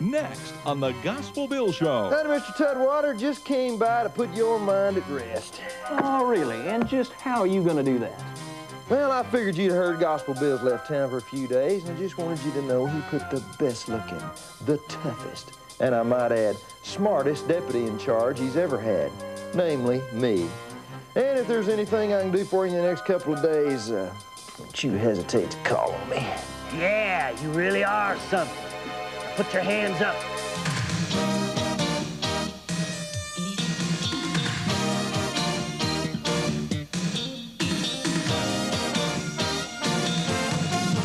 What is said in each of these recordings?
Next on the Gospel Bill Show. And Mr. Tudwater just came by to put your mind at rest. Oh, really? And just how are you going to do that? Well, I figured you'd heard Gospel Bill's left town for a few days, and I just wanted you to know he put the best looking, the toughest, and I might add, smartest deputy in charge he's ever had, namely me. And if there's anything I can do for you in the next couple of days, don't you hesitate to call on me. Yeah, you really are something. Put your hands up.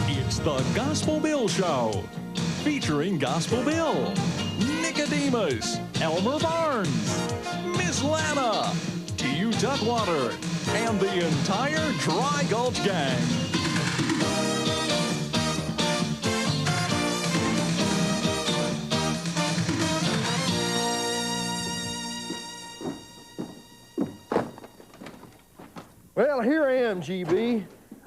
It's the Gospel Bill Show, featuring Gospel Bill, Nicodemus, Elmer Barnes, Miss Lana, T.U. Tudwater, and the entire Dry Gulch Gang. Well, here I am, GB,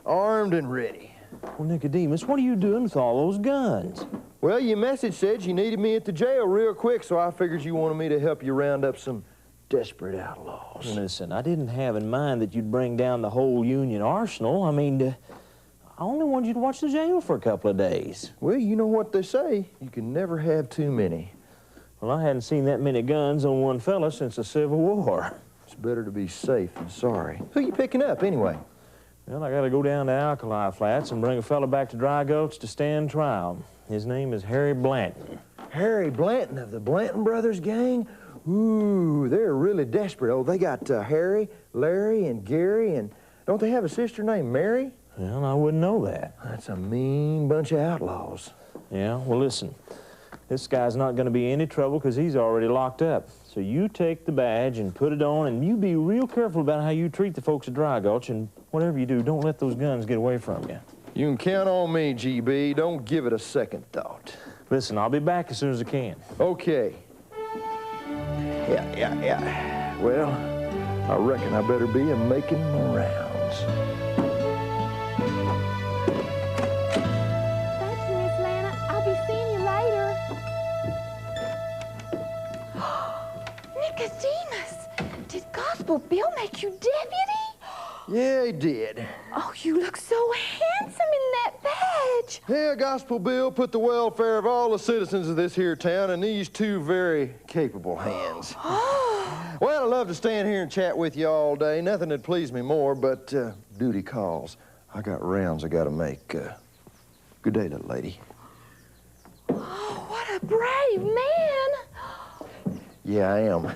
armed and ready. Well, Nicodemus, what are you doing with all those guns? Well, your message said you needed me at the jail real quick, so I figured you wanted me to help you round up some desperate outlaws. Listen, I didn't have in mind that you'd bring down the whole Union arsenal. I mean, I only wanted you to watch the jail for a couple of days. Well, you know what they say. You can never have too many. Well, I hadn't seen that many guns on one fella since the Civil War. It's better to be safe than sorry. Who you picking up, anyway? Well, I gotta go down to Alkali Flats and bring a fella back to Dry Gulch to stand trial. His name is Harry Blanton. Harry Blanton of the Blanton Brothers gang? Ooh, they're really desperate. Oh, they got Harry, Larry, and Gary, and don't they have a sister named Mary? Well, I wouldn't know that. That's a mean bunch of outlaws. Yeah, well, listen. This guy's not gonna be any trouble because he's already locked up. So you take the badge and put it on, and you be real careful about how you treat the folks at Dry Gulch, and whatever you do, don't let those guns get away from you. You can count on me, GB. Don't give it a second thought. Listen, I'll be back as soon as I can. Okay. Yeah. Well, I reckon I better be making my rounds. Thank you, Miss Lana. I'll be seeing you later. Nicodemus, did Gospel Bill make you deputy? Yeah, he did. Oh, you look so handsome in that badge. Yeah, Gospel Bill put the welfare of all the citizens of this here town in these two very capable hands. Well, I'd love to stand here and chat with you all day. Nothing would please me more, but duty calls. I got rounds I gotta make. Good day, little lady. Oh, what a brave man. Yeah, I am.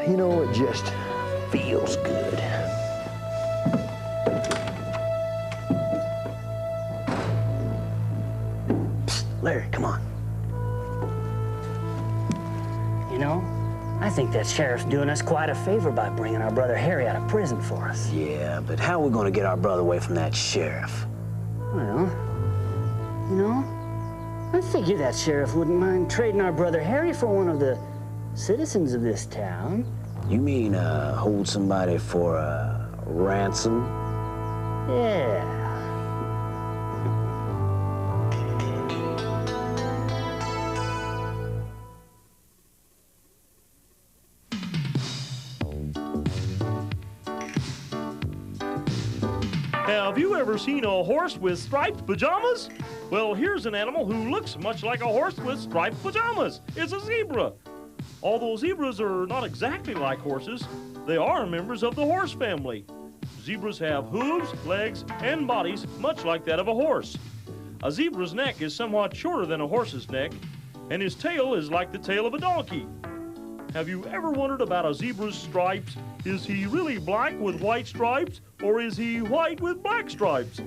You know, it just feels good. Psst, Larry, come on. You know, I think that sheriff's doing us quite a favor by bringing our brother Harry out of prison for us. Yeah, but how are we going to get our brother away from that sheriff? Well, you know, I figure that sheriff wouldn't mind trading our brother Harry for one of the citizens of this town. You mean hold somebody for a ransom? Yeah. Have you ever seen a horse with striped pajamas? Well, here's an animal who looks much like a horse with striped pajamas. It's a zebra. Although zebras are not exactly like horses, they are members of the horse family. Zebras have hooves, legs, and bodies much like that of a horse. A zebra's neck is somewhat shorter than a horse's neck, and his tail is like the tail of a donkey. Have you ever wondered about a zebra's stripes? Is he really black with white stripes, or is he white with black stripes?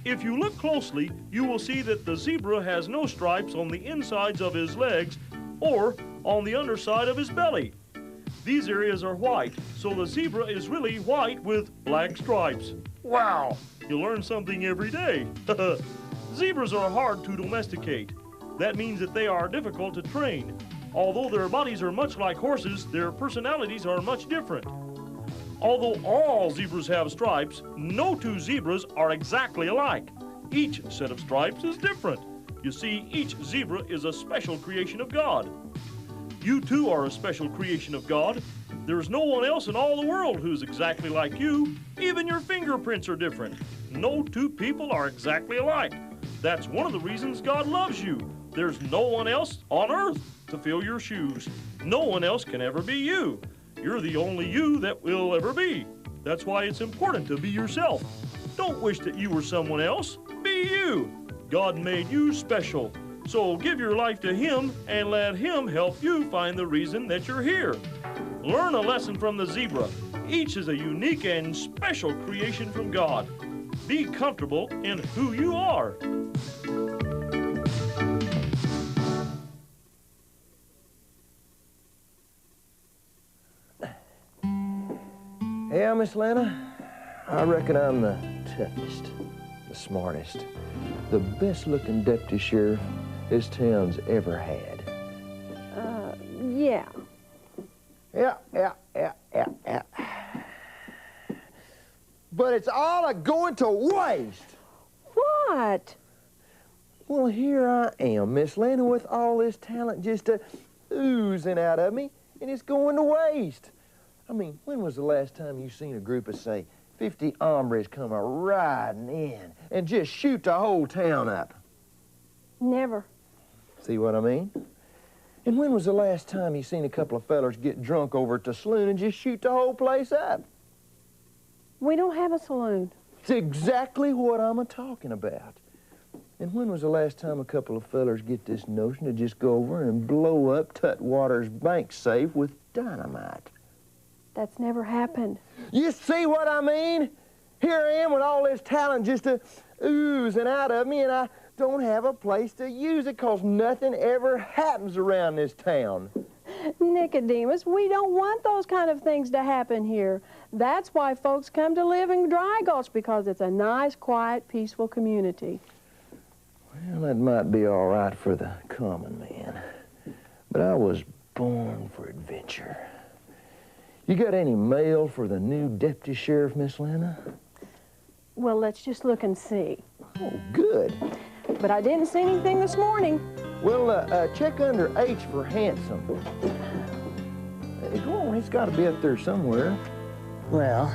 If you look closely, you will see that the zebra has no stripes on the insides of his legs or on the underside of his belly. These areas are white, so the zebra is really white with black stripes. Wow! You learn something every day. Zebras are hard to domesticate. That means that they are difficult to train. Although their bodies are much like horses, their personalities are much different. Although all zebras have stripes, no two zebras are exactly alike. Each set of stripes is different. You see, each zebra is a special creation of God. You too are a special creation of God. There is no one else in all the world who's exactly like you. Even your fingerprints are different. No two people are exactly alike. That's one of the reasons God loves you. There's no one else on earth to fill your shoes. No one else can ever be you. You're the only you that will ever be. That's why it's important to be yourself. Don't wish that you were someone else. Be you. God made you special. So give your life to Him and let Him help you find the reason that you're here. Learn a lesson from the zebra. Each is a unique and special creation from God. Be comfortable in who you are. Yeah, Miss Lana, I reckon I'm the toughest, the smartest, the best-looking deputy sheriff this town's ever had. Yeah. Yeah. But it's all going to waste. What? Well, here I am, Miss Lana, with all this talent just oozing out of me, and it's going to waste. I mean, when was the last time you seen a group of, say, 50 hombres come riding in and just shoot the whole town up? Never. See what I mean? And when was the last time you seen a couple of fellers get drunk over at the saloon and just shoot the whole place up? We don't have a saloon. It's exactly what I'm a-talking about. And when was the last time a couple of fellers get this notion to just go over and blow up Tutwater's bank safe with dynamite? That's never happened. You see what I mean? Here I am with all this talent just oozing out of me, and I don't have a place to use it because nothing ever happens around this town. Nicodemus, we don't want those kind of things to happen here. That's why folks come to live in Dry Gulch, because it's a nice, quiet, peaceful community. Well, that might be all right for the common man, but I was born for adventure. You got any mail for the new deputy sheriff, Miss Lana? Well, let's just look and see. Oh, good. But I didn't see anything this morning. Well, check under H for handsome. Hey, go on, he's got to be up there somewhere. Well,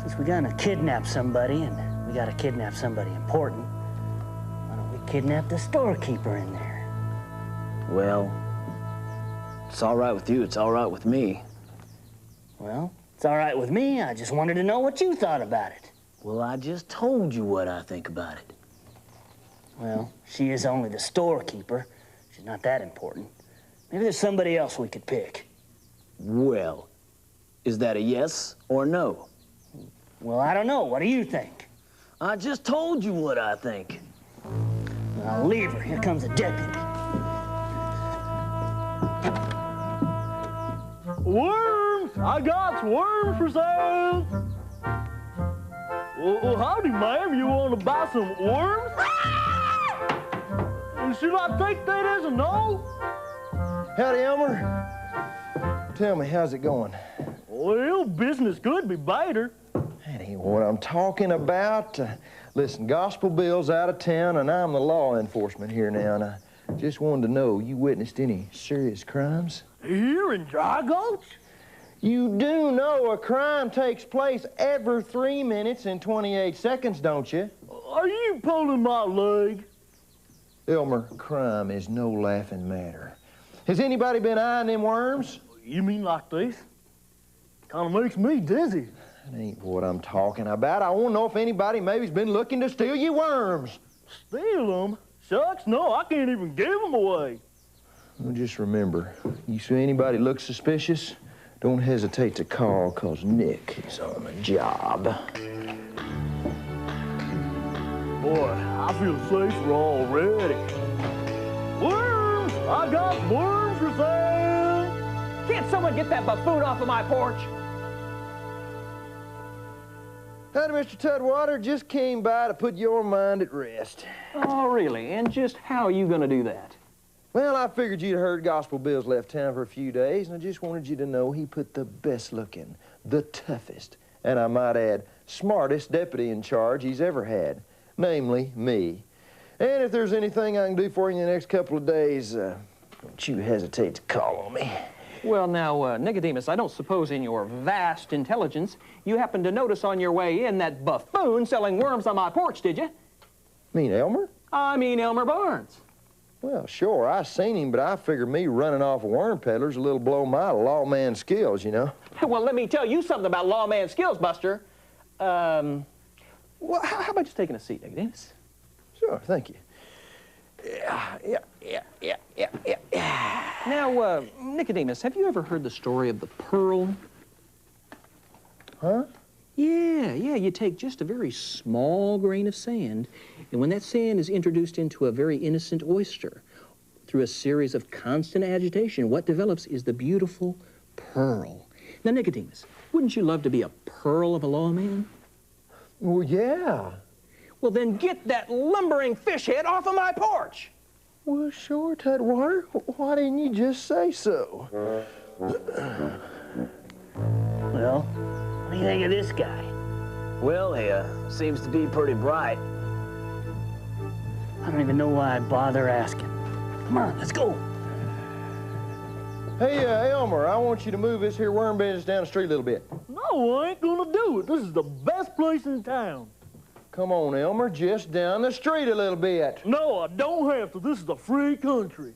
since we're gonna kidnap somebody, and we gotta kidnap somebody important, why don't we kidnap the storekeeper in there? Well, it's all right with you. It's all right with me. Well, it's all right with me. I just wanted to know what you thought about it. Well, I just told you what I think about it. Well, she is only the storekeeper. She's not that important. Maybe there's somebody else we could pick. Well, is that a yes or no? Well, I don't know. What do you think? I just told you what I think. I'll leave her. Here comes a deputy. Worms! I got worms for sale! Well, howdy, ma'am. You want to buy some worms? Should I take that as a no? Howdy, Elmer. Tell me, how's it going? Well, business could be better. That ain't what I'm talking about. Listen, Gospel Bill's out of town, and I'm the law enforcement here now, and I just wanted to know, you witnessed any serious crimes? Here in Dry Gulch? You do know a crime takes place every 3 minutes and 28 seconds, don't you? Are you pulling my leg? Elmer, crime is no laughing matter. Has anybody been eyeing them worms? You mean like this? Kind of makes me dizzy. That ain't what I'm talking about. I want to know if anybody maybe's been looking to steal your worms. Steal them? Shucks, no, I can't even give them away. Well, just remember, you see anybody look suspicious, don't hesitate to call, 'cause Nick is on the job. Boy, I feel safer already. Worms! I got worms for sale! Can't someone get that buffoon off of my porch? Howdy, Mr. Tudwater. Just came by to put your mind at rest. Oh, really? And just how are you going to do that? Well, I figured you'd heard Gospel Bill's left town for a few days, and I just wanted you to know he put the best looking, the toughest, and I might add, smartest deputy in charge he's ever had. Namely, me. And if there's anything I can do for you in the next couple of days, don't you hesitate to call on me. Well, now, Nicodemus, I don't suppose in your vast intelligence you happened to notice on your way in that buffoon selling worms on my porch, did you? Mean Elmer? I mean Elmer Barnes. Well, sure, I seen him, but I figure me running off of worm peddlers a little below my lawman skills, you know. Well, let me tell you something about lawman skills, Buster. Well, how about just taking a seat, Nicodemus? Sure, thank you. Now, Nicodemus, have you ever heard the story of the pearl? Huh? Yeah, you take just a very small grain of sand, and when that sand is introduced into a very innocent oyster, through a series of constant agitation, what develops is the beautiful pearl. Now, Nicodemus, wouldn't you love to be a pearl of a lawman? Well, yeah. Well, then get that lumbering fish head off of my porch! Well, sure, Tudwater. Why didn't you just say so? Well, what do you think of this guy? Well, he seems to be pretty bright. I don't even know why I'd bother asking. Come on, let's go. Hey, Elmer, I want you to move this here worm business down the street a little bit. No, I ain't gonna do it. This is the best place in town. Come on, Elmer, just down the street a little bit. No, I don't have to. This is a free country.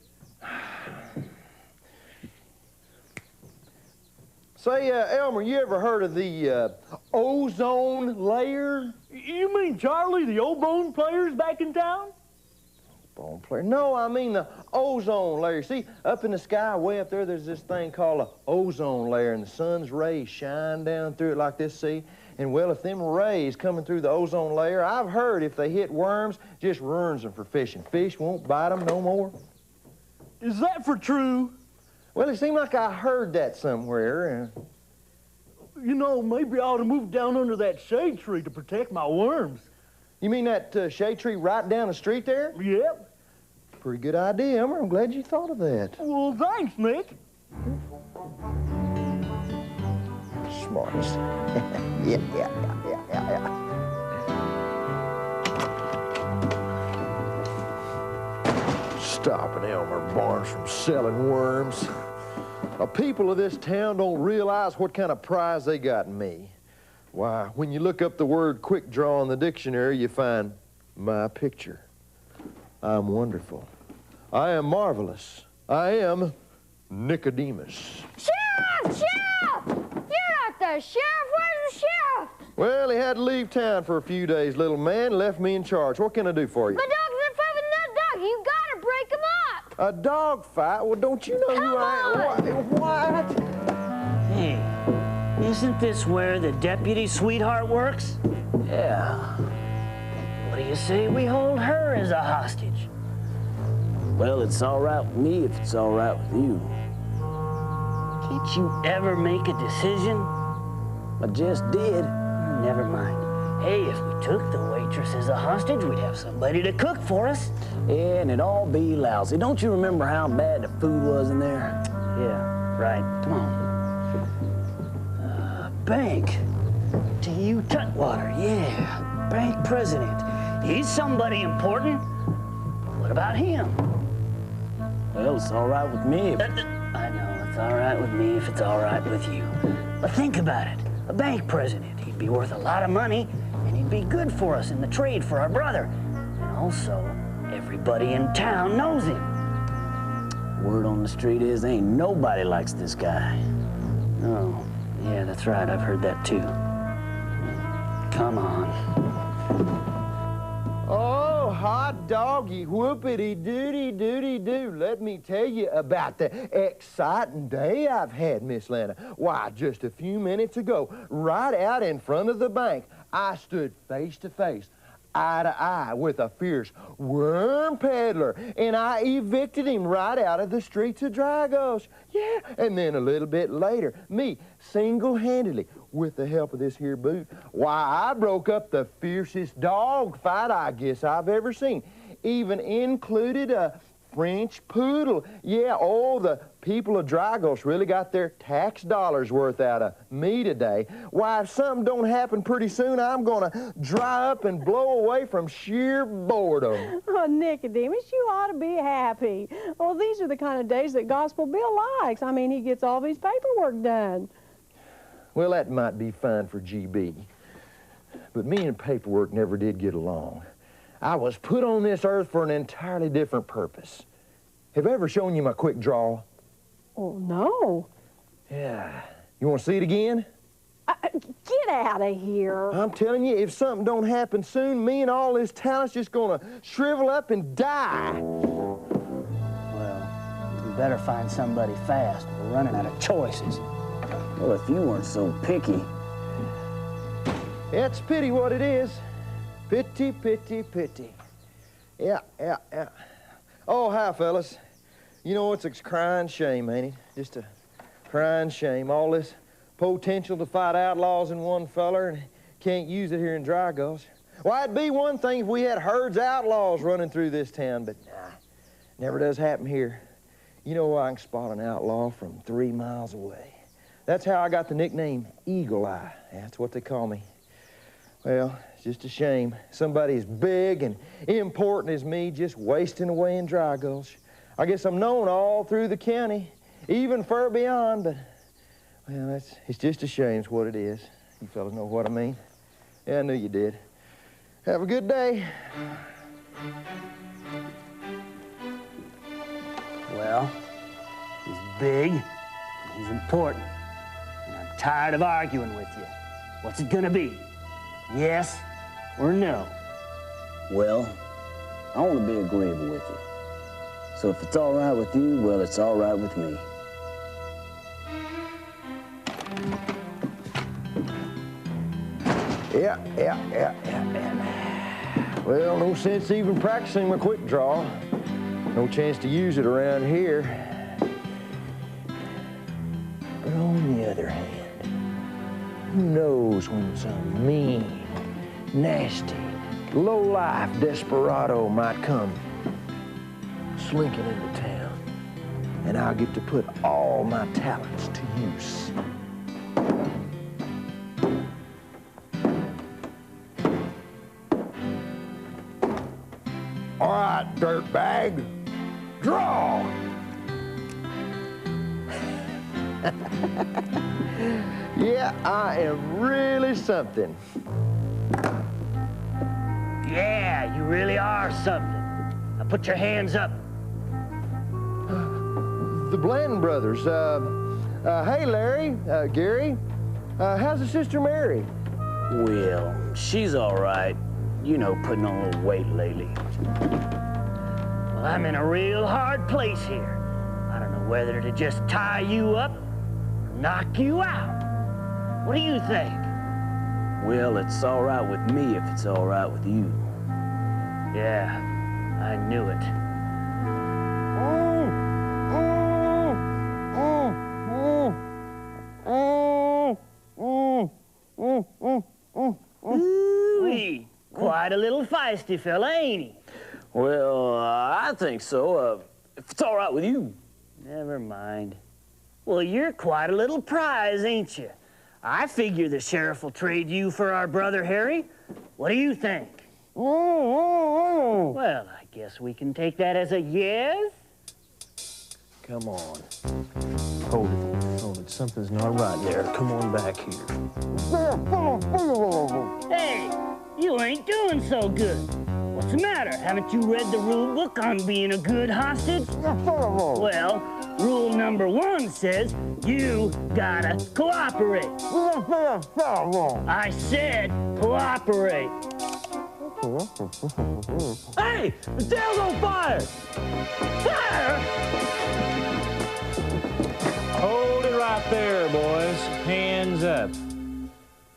Say, Elmer, you ever heard of the ozone layer? You mean Charlie, the old players back in town? Bone player? No, I mean the ozone layer. See, up in the sky, way up there, there's this thing called an ozone layer, and the sun's rays shine down through it like this, see? And, well, if them rays coming through the ozone layer, I've heard if they hit worms, just ruins them for fishing. Fish won't bite them no more. Is that for true? Well, it seemed like I heard that somewhere. You know, maybe I ought to move down under that shade tree to protect my worms. You mean that shade tree right down the street there? Yep. Pretty good idea, Elmer. I'm glad you thought of that. Well, thanks, Nick. Smartest. Yeah. Stopping Elmer Barnes from selling worms. The people of this town don't realize what kind of prize they got in me. Why, when you look up the word quick draw in the dictionary, you find my picture. I'm wonderful. I am marvelous. I am Nicodemus. Sheriff! Sheriff! You're not the sheriff. Where's the sheriff? Well, he had to leave town for a few days, little man. Left me in charge. What can I do for you? My dog's in front of another dog. You gotta break him up. A dog fight? Well, don't you know who I am? What? Hey, isn't this where the deputy sweetheart works? Yeah. What do you say we hold her as a hostage? Well, it's all right with me if it's all right with you. Can't you ever make a decision? I just did. Never mind. Hey, if we took the waitress as a hostage, we'd have somebody to cook for us. Yeah, and it'd all be lousy. Don't you remember how bad the food was in there? Yeah, right. Come on. Bank. T.U. Tutwater, yeah. Bank president. He's somebody important. What about him? Well, it's all right with me. I know, it's all right with me if it's all right with you. But think about it. A bank president. He'd be worth a lot of money, and he'd be good for us in the trade for our brother. And also, everybody in town knows him. Word on the street is ain't nobody likes this guy. Oh, yeah, that's right. I've heard that too. Come on. Oh, hot doggy, whoopity-doody-doody-doo. Let me tell you about the exciting day I've had, Miss Lana. Why, just a few minutes ago, right out in front of the bank, I stood face to face, eye to eye with a fierce worm peddler, and I evicted him right out of the streets of Dry Gulch. Yeah, and then a little bit later, me, single-handedly, with the help of this here boot, why, I broke up the fiercest dog fight I guess I've ever seen. Even included a French poodle. Yeah, oh, the people of Dry Gulch really got their tax dollars worth out of me today. Why, if something don't happen pretty soon, I'm gonna dry up and blow away from sheer boredom. Oh, Nicodemus, you ought to be happy. Well, these are the kind of days that Gospel Bill likes. I mean, he gets all of his paperwork done. Well, that might be fine for GB. But me and paperwork never did get along. I was put on this earth for an entirely different purpose. Have I ever shown you my quick draw? Oh, no. Yeah. You want to see it again? Get out of here. I'm telling you, if something don't happen soon, me and all this talent's just gonna shrivel up and die. Well, we better find somebody fast. We're running out of choices. Well, if you weren't so picky. It's a pity what it is. Pity, pity, pity. Yeah. Oh, hi, fellas. You know, it's a crying shame, ain't it? Just a crying shame. All this potential to fight outlaws in one feller and can't use it here in Dry Gulch. Why, it'd be one thing if we had herds of outlaws running through this town, but nah, never does happen here. You know, I can spot an outlaw from 3 miles away. That's how I got the nickname Eagle Eye. That's what they call me. Well, it's just a shame. Somebody as big and important as me just wasting away in Dry Gulch. I guess I'm known all through the county, even far beyond, but, well, it's just a shame is what it is. You fellas know what I mean? Yeah, I knew you did. Have a good day. Well, he's big, and he's important, and I'm tired of arguing with you. What's it gonna be? Yes or no? Well, I want to be agreeable with you. So if it's all right with you, well, it's all right with me. Yeah. Well, no sense even practicing my quick draw. No chance to use it around here. But on the other hand, who knows when some mean, nasty, low-life desperado might come slinking into town, and I'll get to put all my talents to use. All right, dirtbag, draw. Yeah, I am really something. Yeah, you really are something. Now put your hands up. The Blanton brothers. Hey, Larry, Gary, how's the sister Mary? Well, she's all right. You know, putting on a little weight lately. Well, I'm in a real hard place here. I don't know whether to just tie you up or knock you out. What do you think? Well, it's all right with me if it's all right with you. Yeah, I knew it. Ooh-wee. Quite a little feisty fella, ain't he? Well, I think so. If it's all right with you. Never mind. Well, you're quite a little prize, ain't you? I figure the sheriff will trade you for our brother Harry. What do you think? Well, I guess we can take that as a yes. Come on. Hold it. Something's not right there. Come on back here. Hey, you ain't doing so good. What's the matter? Haven't you read the rule book on being a good hostage? Well, rule number 1 says you gotta cooperate. I said cooperate. Hey! The tail's on fire! Fire! Hold it right there, boys. Hands up.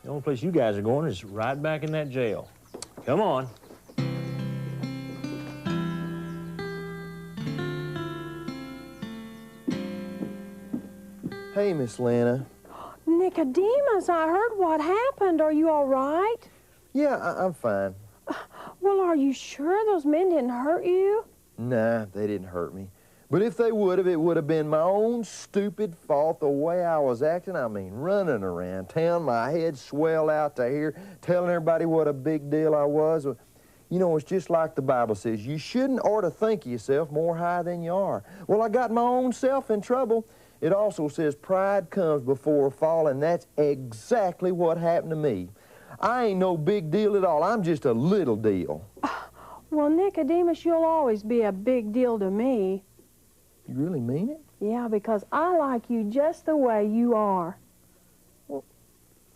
The only place you guys are going is right back in that jail. Come on. Hey, Miss Lana. Nicodemus, I heard what happened. Are you all right? Yeah, I'm fine. Well, are you sure those men didn't hurt you? Nah, they didn't hurt me. But if they would have, it would have been my own stupid fault the way I was acting. I mean, running around town, my head swelled out to here, telling everybody what a big deal I was. You know, it's just like the Bible says, you shouldn't ought to think of yourself more high than you are. Well, I got my own self in trouble. It also says pride comes before a fall, and that's exactly what happened to me. I ain't no big deal at all. I'm just a little deal. Well, Nicodemus, you'll always be a big deal to me. You really mean it? Yeah, because I like you just the way you are. Well,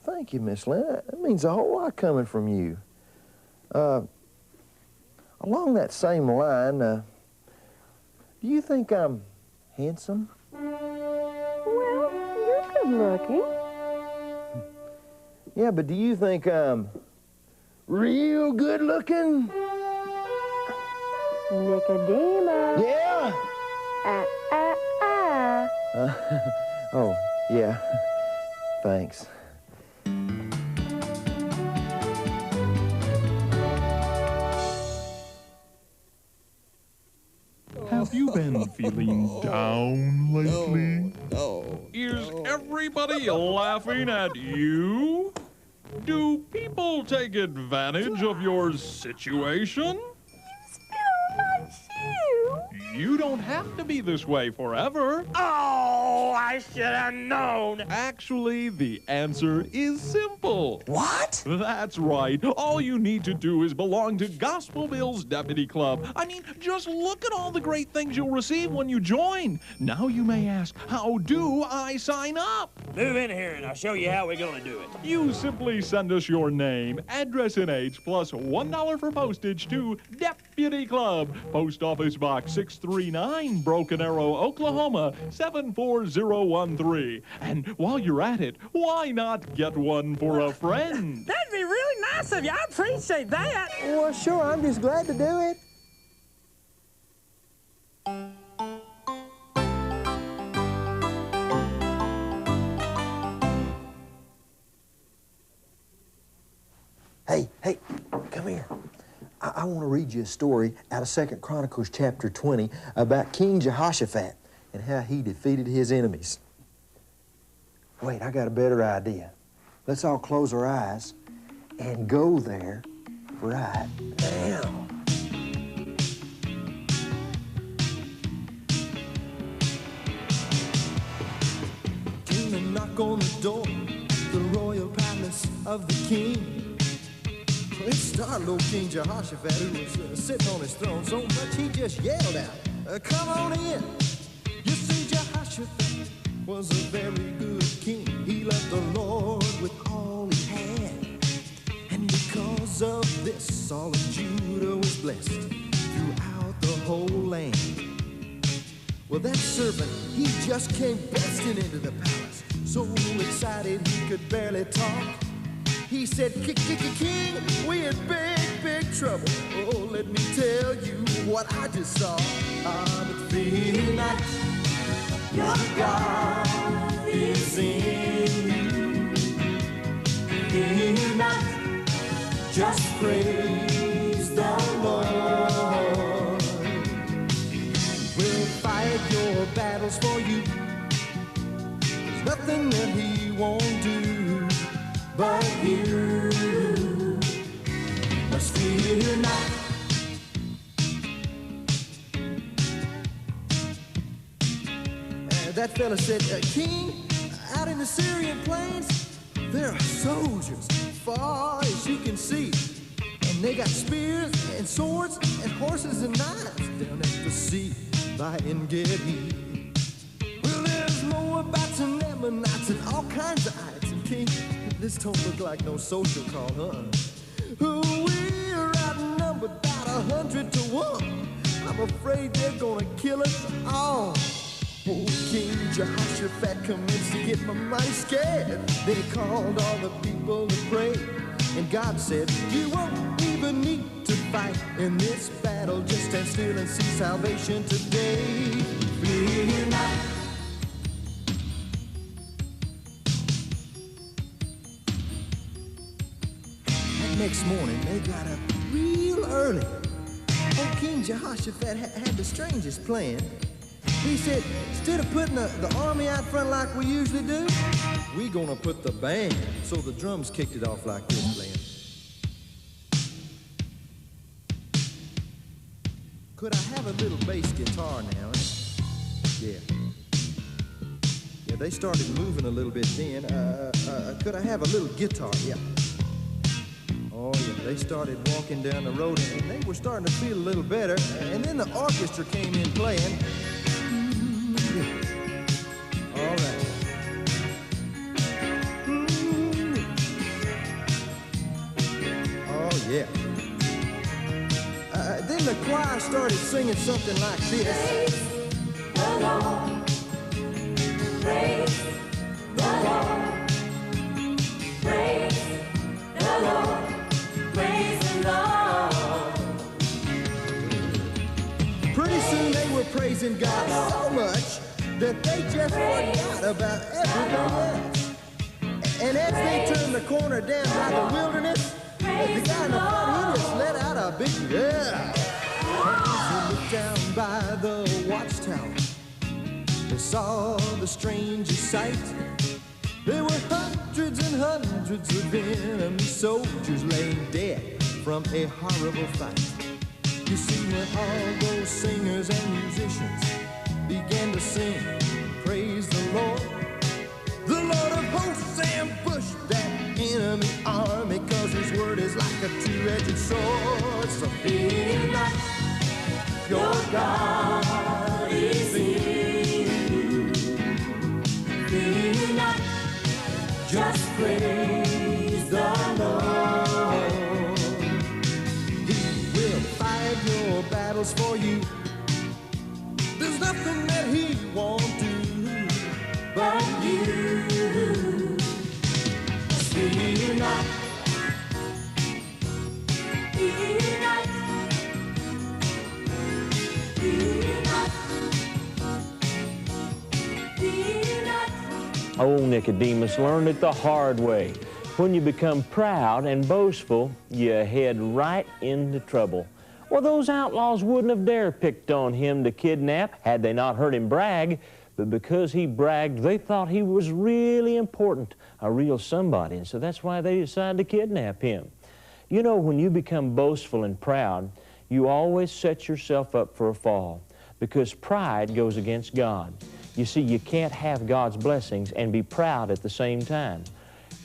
thank you, Miss Lynn. That means a whole lot coming from you. Along that same line, do you think I'm handsome? Well, you're good looking. Yeah, but do you think I'm real good looking? Nicodemus. Yeah? Oh, yeah. Thanks. Have you been feeling down lately? No. Is everybody laughing at you? Do people take advantage of your situation? You don't have to be this way forever. Oh, I should have known. Actually, the answer is simple. What? That's right. All you need to do is belong to Gospel Bill's Deputy Club. I mean, just look at all the great things you'll receive when you join. Now you may ask, how do I sign up? Move in here and I'll show you how we're gonna do it. You simply send us your name, address and age, plus $1 for postage to Deputy Club, Post Office Box 639, Broken Arrow, Oklahoma, 74013. And while you're at it, why not get one for a friend? That'd be really nice of you. I appreciate that. Well, sure, I'm just glad to do it. Hey, come here. I want to read you a story out of 2 Chronicles chapter 20 about King Jehoshaphat and how he defeated his enemies. Wait, I got a better idea. Let's all close our eyes and go there right now. Came and knock on the door, the royal palace of the king. It startled old King Jehoshaphat, who was sitting on his throne so much he just yelled out, "Come on in." You see, Jehoshaphat was a very good king. He loved the Lord with all he had. And because of this, all of Judah was blessed throughout the whole land. Well, that servant, he just came busting into the palace, so excited he could barely talk. He said, "King, we're in big trouble. Oh, let me tell you what I just saw. But fear not, your God is in you. Fear not, just praise the Lord. We'll fight your battles for you. There's nothing that he won't do. But you must fear not." That fella said, "King, out in the Syrian plains, there are soldiers far as you can see. And they got spears and swords and horses and knives down at the sea by En-Gedi. Well, there's more bats and Ammonites and all kinds of ites. And King, this don't look like no social call, huh? We're outnumbered about 100 to 1. I'm afraid they're gonna kill us all." Oh, King Jehoshaphat commenced to get mighty scared. Then he called all the people to pray. And God said, "You won't even need to fight in this battle. Just stand still and see salvation today. Fear not." Next morning, they got up real early. Old King Jehoshaphat had the strangest plan. He said, instead of putting the army out front like we usually do, we gonna put the band. So the drums kicked it off like this, playing. Could I have a little bass guitar now? Yeah. Yeah, they started moving a little bit then. Could I have a little guitar? Yeah. Oh, yeah, they started walking down the road, and they were starting to feel a little better. And then the orchestra came in playing. All right. Oh, yeah. Then the choir started singing something like this. Praise the Lord. Praise the Lord. Praise the Lord. Praise the Lord. Pretty soon they were praising God so much that they just forgot about everything else. And as they turned the corner down by the wilderness, the guy in the front, he just let out a big yeah. As they looked down by the watchtower, they saw the strangest sight. There were hundreds and hundreds of enemy soldiers laying dead from a horrible fight. You see, when all those singers and musicians began to sing, praise the Lord of hosts ambushed that enemy army, 'cause his word is like a two-edged sword. So fear not, your God is in you. Fear not, just praise the Lord. He will fight your battles for you. There's nothing that he won't do but you. Fear not. Fear not. Fear not. Fear not. Old Nicodemus learned it the hard way. When you become proud and boastful, you head right into trouble. Well, those outlaws wouldn't have dared picked on him to kidnap had they not heard him brag, but because he bragged, they thought he was really important, a real somebody, and so that's why they decided to kidnap him. You know, when you become boastful and proud, you always set yourself up for a fall, because pride goes against God. You see, you can't have God's blessings and be proud at the same time.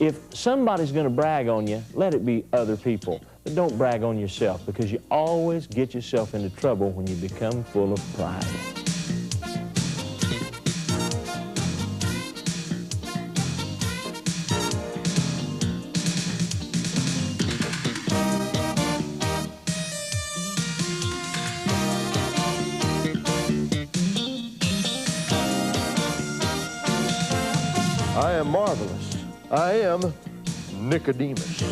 If somebody's going to brag on you, let it be other people. But don't brag on yourself, because you always get yourself into trouble when you become full of pride. I am marvelous. I am Nicodemus.